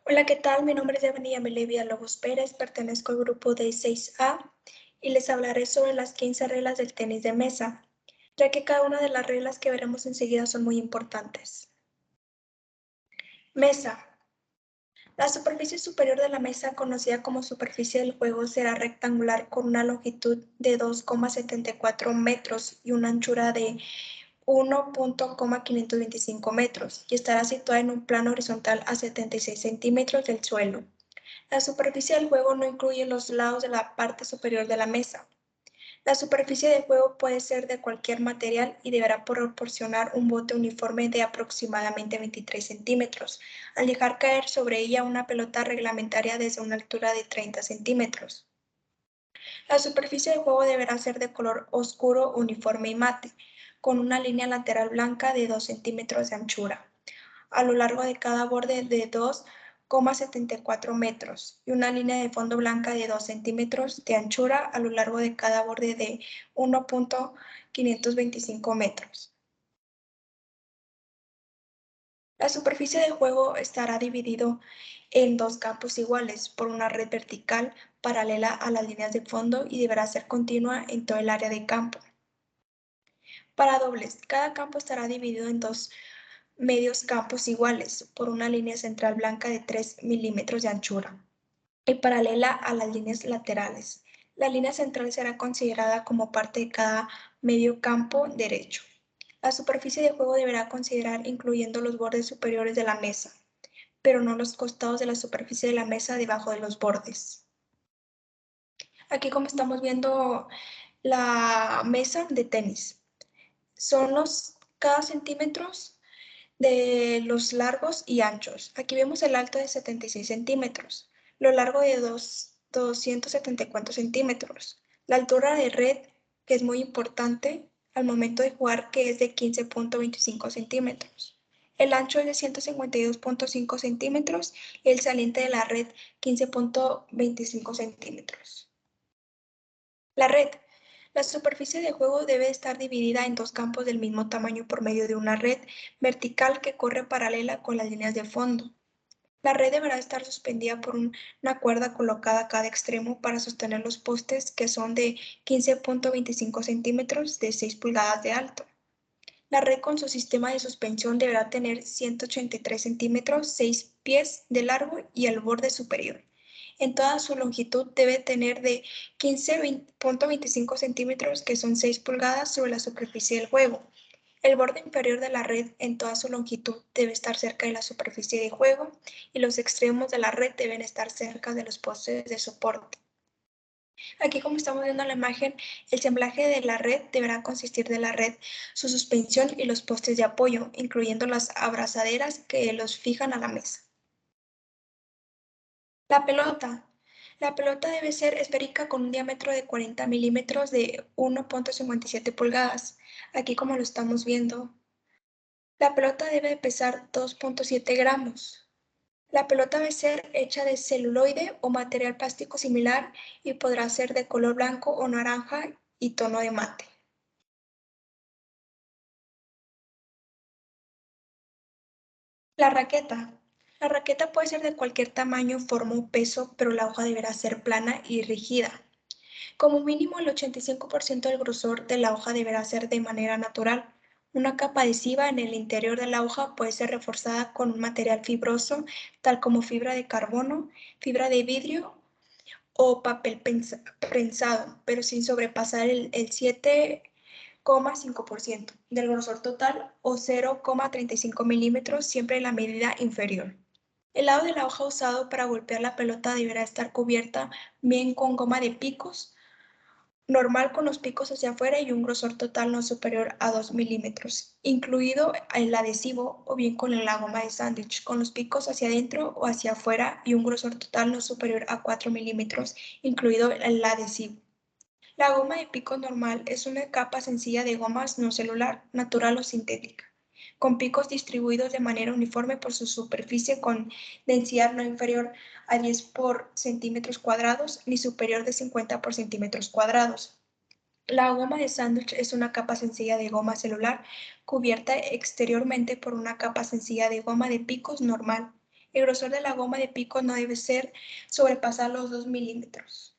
Hola, ¿qué tal? Mi nombre es Devani Amelie Villalobos Pérez, pertenezco al grupo de 6A y les hablaré sobre las 15 reglas del tenis de mesa, ya que cada una de las reglas que veremos enseguida son muy importantes. Mesa. La superficie superior de la mesa, conocida como superficie del juego, será rectangular con una longitud de 2,74 metros y una anchura de 1,525 metros y estará situada en un plano horizontal a 76 centímetros del suelo. La superficie del juego no incluye los lados de la parte superior de la mesa. La superficie de juego puede ser de cualquier material y deberá proporcionar un bote uniforme de aproximadamente 23 centímetros, al dejar caer sobre ella una pelota reglamentaria desde una altura de 30 centímetros. La superficie de juego deberá ser de color oscuro, uniforme y mate, con una línea lateral blanca de 2 centímetros de anchura a lo largo de cada borde de 2,74 metros y una línea de fondo blanca de 2 centímetros de anchura a lo largo de cada borde de 1,525 metros. La superficie de juego estará dividido en dos campos iguales por una red vertical paralela a las líneas de fondo y deberá ser continua en todo el área de campo. Para dobles, cada campo estará dividido en dos medios campos iguales por una línea central blanca de 3 milímetros de anchura y paralela a las líneas laterales. La línea central será considerada como parte de cada medio campo derecho. La superficie de juego deberá considerar incluyendo los bordes superiores de la mesa, pero no los costados de la superficie de la mesa debajo de los bordes. Aquí como estamos viendo la mesa de tenis, son los cada centímetros de los largos y anchos. Aquí vemos el alto de 76 centímetros, lo largo de 274 centímetros, la altura de red, que es muy importante al momento de jugar, que es de 15,25 centímetros. El ancho es de 152,5 centímetros y el saliente de la red 15,25 centímetros. La red. La superficie de juego debe estar dividida en dos campos del mismo tamaño por medio de una red vertical que corre paralela con las líneas de fondo. La red deberá estar suspendida por una cuerda colocada a cada extremo para sostener los postes, que son de 15,25 centímetros de 6 pulgadas de alto. La red con su sistema de suspensión deberá tener 183 centímetros, 6 pies de largo y el borde superior. En toda su longitud debe tener de 15,25 centímetros, que son 6 pulgadas, sobre la superficie del juego. El borde inferior de la red en toda su longitud debe estar cerca de la superficie de juego y los extremos de la red deben estar cerca de los postes de soporte. Aquí, como estamos viendo en la imagen, el ensamblaje de la red deberá consistir de la red, su suspensión y los postes de apoyo, incluyendo las abrazaderas que los fijan a la mesa. La pelota. La pelota debe ser esférica con un diámetro de 40 milímetros de 1,57 pulgadas, aquí como lo estamos viendo. La pelota debe pesar 2,7 gramos. La pelota debe ser hecha de celuloide o material plástico similar y podrá ser de color blanco o naranja y tono de mate. La raqueta. La raqueta puede ser de cualquier tamaño, forma o peso, pero la hoja deberá ser plana y rígida. Como mínimo, el 85% del grosor de la hoja deberá ser de manera natural. Una capa adhesiva en el interior de la hoja puede ser reforzada con un material fibroso, tal como fibra de carbono, fibra de vidrio o papel prensado, pero sin sobrepasar el 7,5% del grosor total o 0,35 milímetros, siempre en la medida inferior. El lado de la hoja usado para golpear la pelota deberá estar cubierta bien con goma de picos, normal con los picos hacia afuera y un grosor total no superior a 2 milímetros, incluido el adhesivo, o bien con la goma de sándwich, con los picos hacia adentro o hacia afuera y un grosor total no superior a 4 milímetros, incluido el adhesivo. La goma de pico normal es una capa sencilla de gomas no celular, natural o sintética, con picos distribuidos de manera uniforme por su superficie con densidad no inferior a 10 por centímetros cuadrados ni superior de 50 por centímetros cuadrados. La goma de sándwich es una capa sencilla de goma celular cubierta exteriormente por una capa sencilla de goma de picos normal. El grosor de la goma de pico no debe sobrepasar los 2 milímetros.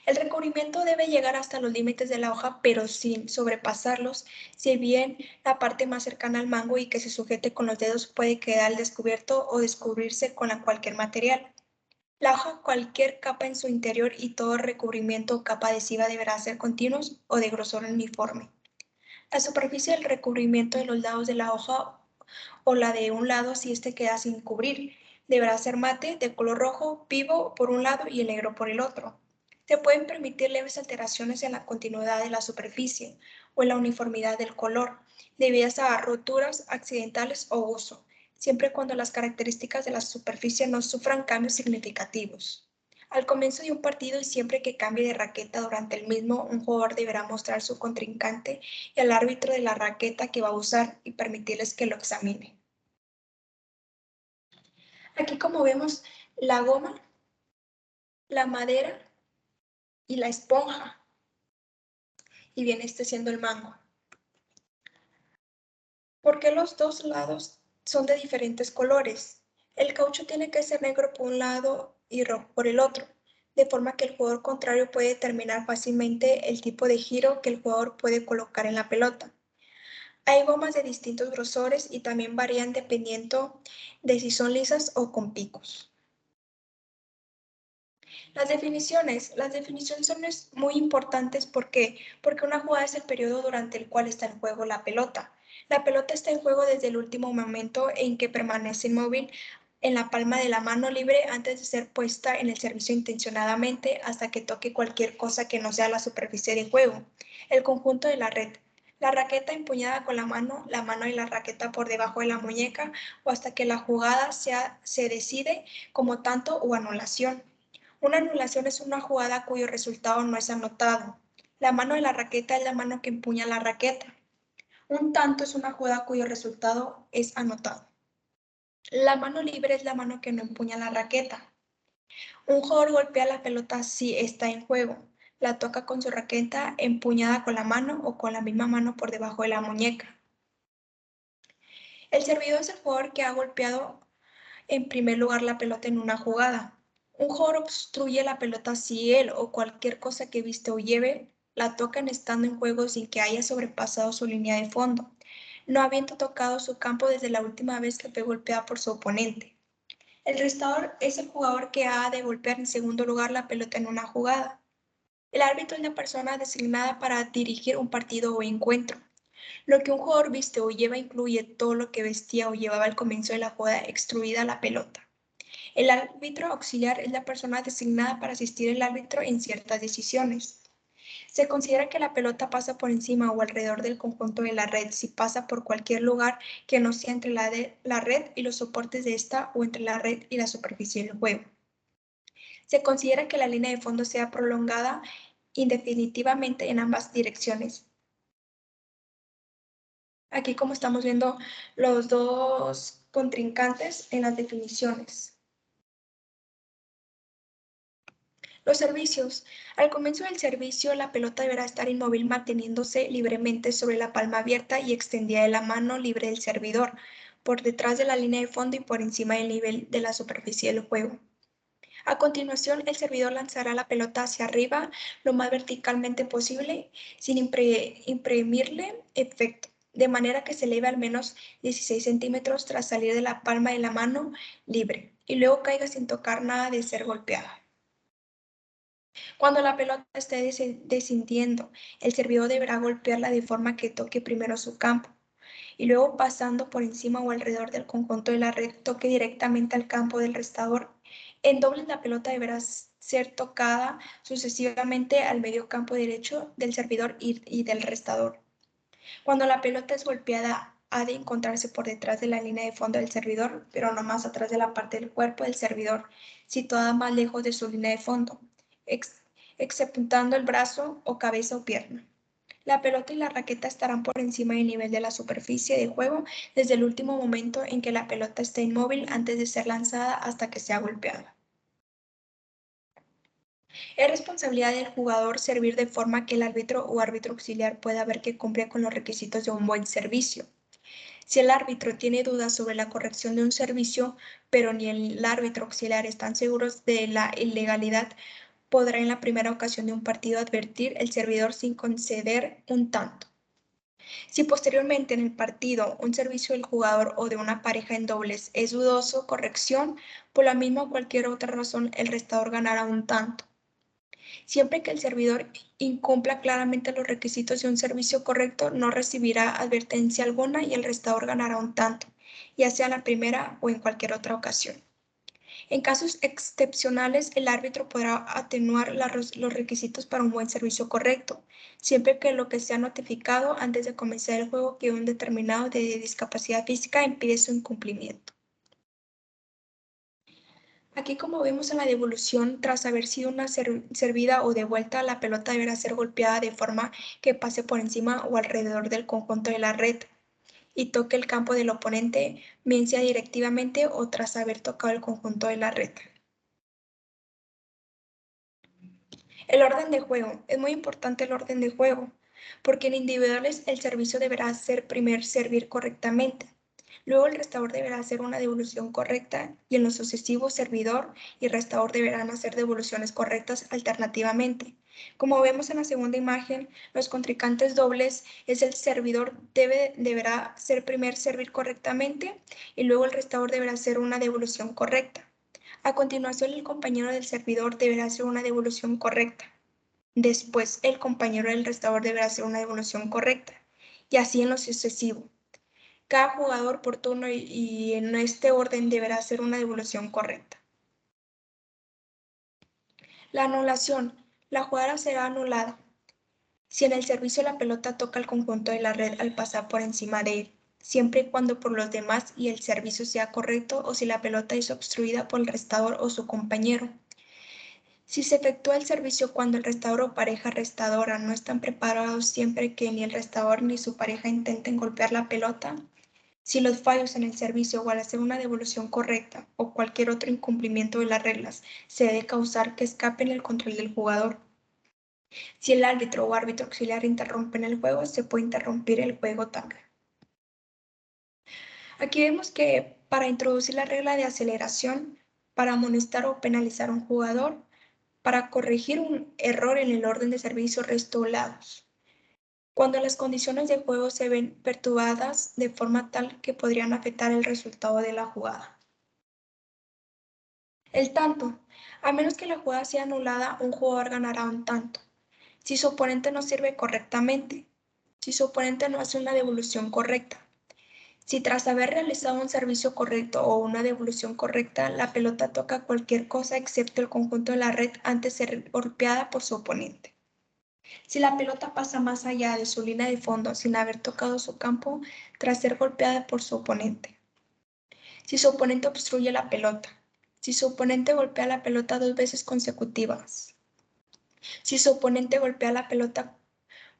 El recubrimiento debe llegar hasta los límites de la hoja, pero sin sobrepasarlos, si bien la parte más cercana al mango y que se sujete con los dedos puede quedar al descubierto o descubrirse con cualquier material. La hoja, cualquier capa en su interior y todo recubrimiento o capa adhesiva deberá ser continuos o de grosor uniforme. La superficie del recubrimiento de los lados de la hoja o la de un lado si éste queda sin cubrir. Deberá ser mate, de color rojo, vivo por un lado y el negro por el otro. Se pueden permitir leves alteraciones en la continuidad de la superficie o en la uniformidad del color, debidas a roturas accidentales o uso, siempre cuando las características de la superficie no sufran cambios significativos. Al comienzo de un partido y siempre que cambie de raqueta durante el mismo, un jugador deberá mostrar a su contrincante y al árbitro de la raqueta que va a usar y permitirles que lo examine. Aquí como vemos la goma, la madera y la esponja, y viene este siendo el mango. ¿Por qué los dos lados son de diferentes colores? El caucho tiene que ser negro por un lado y rojo por el otro, de forma que el jugador contrario puede determinar fácilmente el tipo de giro que el jugador puede colocar en la pelota. Hay gomas de distintos grosores y también varían dependiendo de si son lisas o con picos. Las definiciones son muy importantes porque una jugada es el periodo durante el cual está en juego la pelota. La pelota está en juego desde el último momento en que permanece inmóvil en la palma de la mano libre antes de ser puesta en el servicio intencionadamente hasta que toque cualquier cosa que no sea la superficie de juego, el conjunto de la red. La raqueta empuñada con la mano y la raqueta por debajo de la muñeca o hasta que la jugada se decide como tanto o anulación. Una anulación es una jugada cuyo resultado no es anotado. La mano de la raqueta es la mano que empuña la raqueta. Un tanto es una jugada cuyo resultado es anotado. La mano libre es la mano que no empuña la raqueta. Un jugador golpea la pelota si está en juego. La toca con su raqueta empuñada con la mano o con la misma mano por debajo de la muñeca. El servidor es el jugador que ha golpeado en primer lugar la pelota en una jugada. Un jugador obstruye la pelota si él o cualquier cosa que viste o lleve la tocan estando en juego sin que haya sobrepasado su línea de fondo, no habiendo tocado su campo desde la última vez que fue golpeada por su oponente. El restador es el jugador que ha de golpear en segundo lugar la pelota en una jugada. El árbitro es la persona designada para dirigir un partido o encuentro. Lo que un jugador viste o lleva incluye todo lo que vestía o llevaba al comienzo de la jugada extruida la pelota. El árbitro auxiliar es la persona designada para asistir al árbitro en ciertas decisiones. Se considera que la pelota pasa por encima o alrededor del conjunto de la red si pasa por cualquier lugar que no sea entre la red y los soportes de esta o entre la red y la superficie del juego. Se considera que la línea de fondo sea prolongada indefinitivamente en ambas direcciones. Aquí como estamos viendo los dos contrincantes en las definiciones. Los servicios. Al comienzo del servicio, la pelota deberá estar inmóvil manteniéndose libremente sobre la palma abierta y extendida de la mano libre del servidor, por detrás de la línea de fondo y por encima del nivel de la superficie del juego. A continuación, el servidor lanzará la pelota hacia arriba lo más verticalmente posible sin imprimirle efecto, de manera que se eleve al menos 16 centímetros tras salir de la palma de la mano libre y luego caiga sin tocar nada de ser golpeada. Cuando la pelota esté descendiendo, el servidor deberá golpearla de forma que toque primero su campo y luego pasando por encima o alrededor del conjunto de la red toque directamente al campo del restador. En dobles la pelota deberá ser tocada sucesivamente al medio campo derecho del servidor y del restador. Cuando la pelota es golpeada, ha de encontrarse por detrás de la línea de fondo del servidor, pero no más atrás de la parte del cuerpo del servidor, situada más lejos de su línea de fondo, exceptuando el brazo o cabeza o pierna. La pelota y la raqueta estarán por encima del nivel de la superficie de juego desde el último momento en que la pelota esté inmóvil antes de ser lanzada hasta que sea golpeada. Es responsabilidad del jugador servir de forma que el árbitro o árbitro auxiliar pueda ver que cumple con los requisitos de un buen servicio. Si el árbitro tiene dudas sobre la corrección de un servicio, pero ni el árbitro auxiliar están seguros de la ilegalidad, podrá en la primera ocasión de un partido advertir el servidor sin conceder un tanto. Si posteriormente en el partido un servicio del jugador o de una pareja en dobles es dudoso, corrección, por la misma o cualquier otra razón, el restador ganará un tanto. Siempre que el servidor incumpla claramente los requisitos de un servicio correcto, no recibirá advertencia alguna y el restador ganará un tanto, ya sea en la primera o en cualquier otra ocasión. En casos excepcionales, el árbitro podrá atenuar los requisitos para un buen servicio correcto, siempre que lo que sea notificado antes de comenzar el juego quede un determinado de discapacidad física impide su incumplimiento. Aquí, como vemos en la devolución, tras haber sido una servida o devuelta, la pelota deberá ser golpeada de forma que pase por encima o alrededor del conjunto de la red y toque el campo del oponente, bien sea directivamente o tras haber tocado el conjunto de la red. El orden de juego. Es muy importante el orden de juego, porque en individuales el servicio deberá ser primer servir correctamente. Luego el restador deberá hacer una devolución correcta y en lo sucesivo servidor y restador deberán hacer devoluciones correctas alternativamente. Como vemos en la segunda imagen, los contrincantes dobles es el servidor deberá ser primer servir correctamente y luego el restador deberá hacer una devolución correcta. A continuación, el compañero del servidor deberá hacer una devolución correcta. Después, el compañero del restador deberá hacer una devolución correcta. Y así en lo sucesivo. Cada jugador por turno y en este orden deberá hacer una devolución correcta. La anulación. La jugada será anulada si en el servicio la pelota toca el conjunto de la red al pasar por encima de él, siempre y cuando por los demás y el servicio sea correcto o si la pelota es obstruida por el restador o su compañero. Si se efectúa el servicio cuando el restador o pareja restadora no están preparados siempre que ni el restador ni su pareja intenten golpear la pelota, si los fallos en el servicio o al hacer una devolución correcta o cualquier otro incumplimiento de las reglas se debe causar que escapen el control del jugador. Si el árbitro o árbitro auxiliar interrumpen el juego, se puede interrumpir el juego también. Aquí vemos que para introducir la regla de aceleración, para amonestar o penalizar a un jugador, para corregir un error en el orden de servicio restaurados, cuando las condiciones de juego se ven perturbadas de forma tal que podrían afectar el resultado de la jugada. El tanto. A menos que la jugada sea anulada, un jugador ganará un tanto. Si su oponente no sirve correctamente, si su oponente no hace una devolución correcta, si tras haber realizado un servicio correcto o una devolución correcta, la pelota toca cualquier cosa excepto el conjunto de la red antes de ser golpeada por su oponente. Si la pelota pasa más allá de su línea de fondo sin haber tocado su campo tras ser golpeada por su oponente. Si su oponente obstruye la pelota. Si su oponente golpea la pelota 2 veces consecutivas. Si su oponente golpea la pelota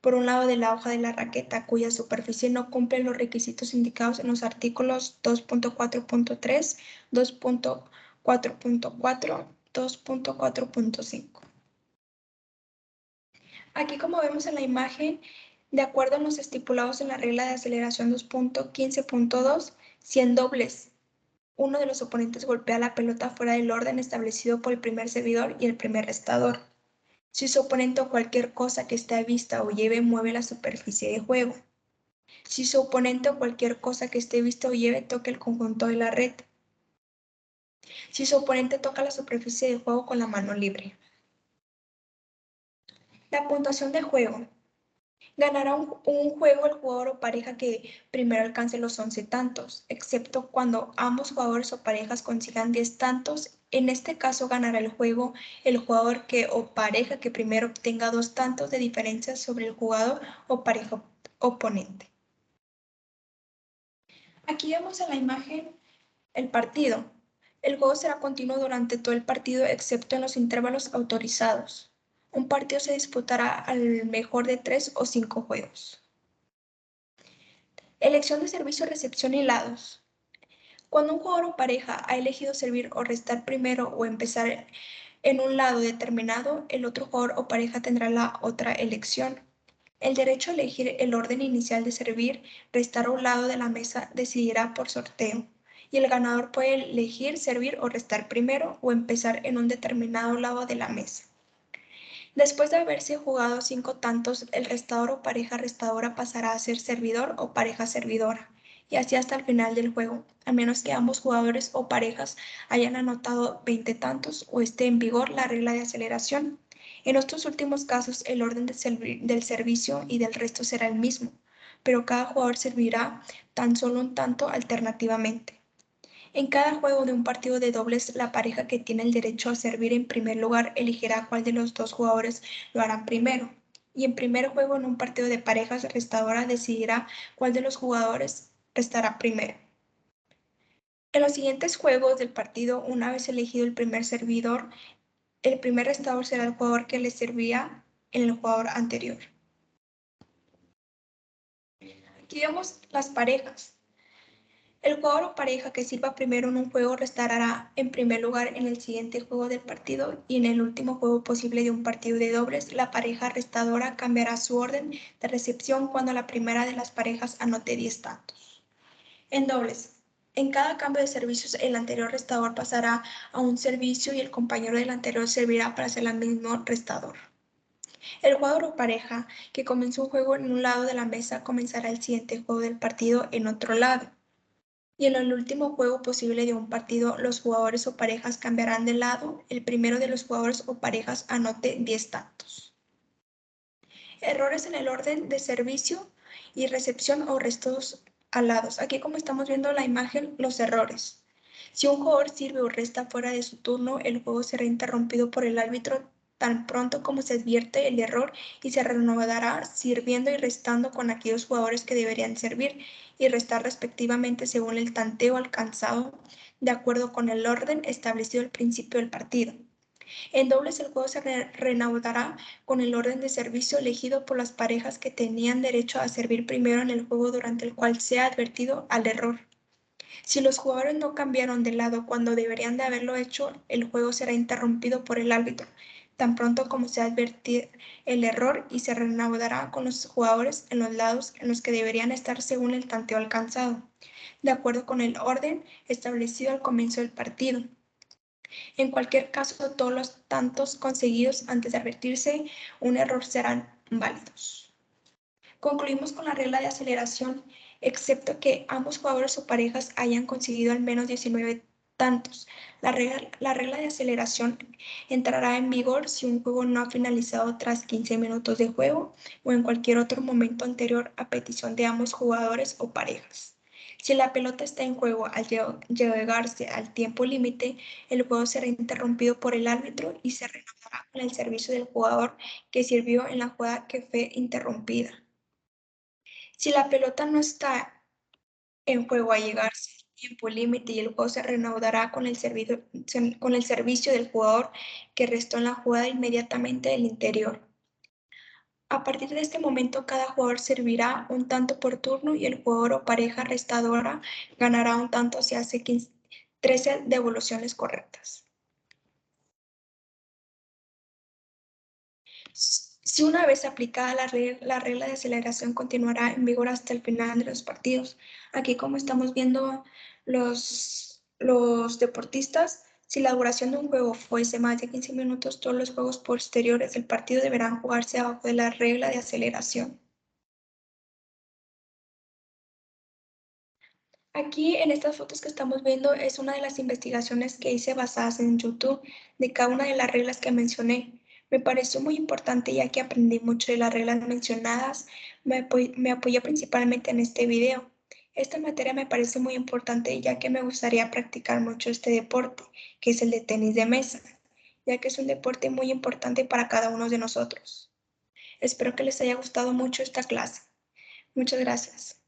por un lado de la hoja de la raqueta cuya superficie no cumple los requisitos indicados en los artículos 2.4.3, 2.4.4, 2.4.5. Aquí, como vemos en la imagen, de acuerdo a los estipulados en la regla de aceleración 2.15.2, si en dobles uno de los oponentes golpea la pelota fuera del orden establecido por el primer servidor y el primer restador. Si su oponente o cualquier cosa que esté a vista o lleve mueve la superficie de juego. Si su oponente o cualquier cosa que esté vista o lleve toca el conjunto de la red. Si su oponente toca la superficie de juego con la mano libre. La puntuación de juego. Ganará un juego el jugador o pareja que primero alcance los 11 tantos, excepto cuando ambos jugadores o parejas consigan 10 tantos. En este caso ganará el juego el jugador o pareja que primero obtenga 2 tantos de diferencia sobre el jugador o pareja oponente. Aquí vemos en la imagen el partido. El juego será continuo durante todo el partido excepto en los intervalos autorizados. Un partido se disputará al mejor de 3 o 5 juegos. Elección de servicio, recepción y lados. Cuando un jugador o pareja ha elegido servir o restar primero o empezar en un lado determinado, el otro jugador o pareja tendrá la otra elección. El derecho a elegir el orden inicial de servir, restar a un lado de la mesa decidirá por sorteo, y el ganador puede elegir servir o restar primero o empezar en un determinado lado de la mesa. Después de haberse jugado 5 tantos, el restador o pareja restadora pasará a ser servidor o pareja servidora, y así hasta el final del juego, a menos que ambos jugadores o parejas hayan anotado 20 tantos o esté en vigor la regla de aceleración. En estos últimos casos, el orden del servicio y del resto será el mismo, pero cada jugador servirá tan solo un tanto alternativamente. En cada juego de un partido de dobles, la pareja que tiene el derecho a servir en primer lugar elegirá cuál de los dos jugadores lo harán primero. Y en primer juego en un partido de parejas, restadora decidirá cuál de los jugadores restará primero. En los siguientes juegos del partido, una vez elegido el primer servidor, el primer restador será el jugador que le servía en el jugador anterior. Aquí vemos las parejas. El jugador o pareja que sirva primero en un juego restará en primer lugar en el siguiente juego del partido y en el último juego posible de un partido de dobles, la pareja restadora cambiará su orden de recepción cuando la primera de las parejas anote 10 tantos. En dobles, en cada cambio de servicios el anterior restador pasará a un servicio y el compañero del anterior servirá para ser el mismo restador. El jugador o pareja que comenzó un juego en un lado de la mesa comenzará el siguiente juego del partido en otro lado. Y en el último juego posible de un partido, los jugadores o parejas cambiarán de lado. El primero de los jugadores o parejas anote 10 tantos. Errores en el orden de servicio y recepción o restos alados. Aquí como estamos viendo la imagen, los errores. Si un jugador sirve o resta fuera de su turno, el juego será interrumpido por el árbitro tan pronto como se advierte el error y se reanudará sirviendo y restando con aquellos jugadores que deberían servir y restar respectivamente según el tanteo alcanzado de acuerdo con el orden establecido al principio del partido. En dobles el juego se reanudará con el orden de servicio elegido por las parejas que tenían derecho a servir primero en el juego durante el cual se ha advertido al error. Si los jugadores no cambiaron de lado cuando deberían de haberlo hecho, el juego será interrumpido por el árbitro, tan pronto como se advertir el error y se reanudará con los jugadores en los lados en los que deberían estar según el tanteo alcanzado, de acuerdo con el orden establecido al comienzo del partido. En cualquier caso, todos los tantos conseguidos antes de advertirse un error serán válidos. Concluimos con la regla de aceleración, excepto que ambos jugadores o parejas hayan conseguido al menos 19 tantos. La regla de aceleración entrará en vigor si un juego no ha finalizado tras 15 minutos de juego o en cualquier otro momento anterior a petición de ambos jugadores o parejas. Si la pelota está en juego al llegarse al tiempo límite, el juego será interrumpido por el árbitro y se renovará con el servicio del jugador que sirvió en la jugada que fue interrumpida. Si la pelota no está en juego al llegarse al tiempo límite y el juego se reanudará con el servicio del jugador que restó en la jugada inmediatamente del interior. A partir de este momento, cada jugador servirá un tanto por turno y el jugador o pareja restadora ganará un tanto si hace 13 devoluciones correctas. Si una vez aplicada la regla de aceleración continuará en vigor hasta el final de los partidos. Aquí como estamos viendo los deportistas, si la duración de un juego fuese más de 15 minutos, todos los juegos posteriores del partido deberán jugarse abajo de la regla de aceleración. Aquí en estas fotos que estamos viendo es una de las investigaciones que hice basadas en YouTube de cada una de las reglas que mencioné. Me pareció muy importante ya que aprendí mucho de las reglas mencionadas. Me apoyé principalmente en este video. Esta materia me parece muy importante ya que me gustaría practicar mucho este deporte, que es el de tenis de mesa, ya que es un deporte muy importante para cada uno de nosotros. Espero que les haya gustado mucho esta clase. Muchas gracias.